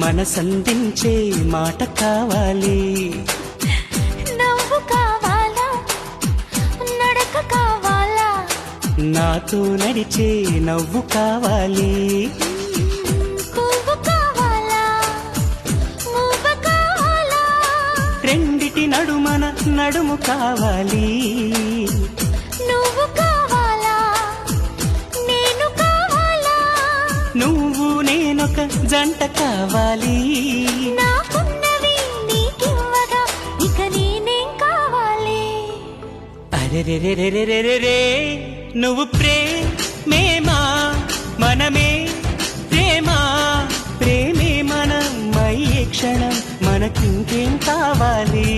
మనసందించే మాట కావాలి. నవ్వు కావాలా, నడక కావాలా, నాతో నడిచే నవ్వు కావాలి. పువ్వు కావాలా, మువ్వ కావాలా, రెండిటి నడుమన నడుము కావాలి. నువ్వు కావాలా, నేను కావాలా, నువ్వు నేనొక జంట కావాలి. నాకున్నవి నీకివ్వగా ఇక నేనేం కావాలి. అరెరెరెరెరెరెరే నువ్వు ప్రేమేమా మనమే ప్రేమ ప్రేమే మనం అయ్యే క్షణం మనకింకేం కావాలి.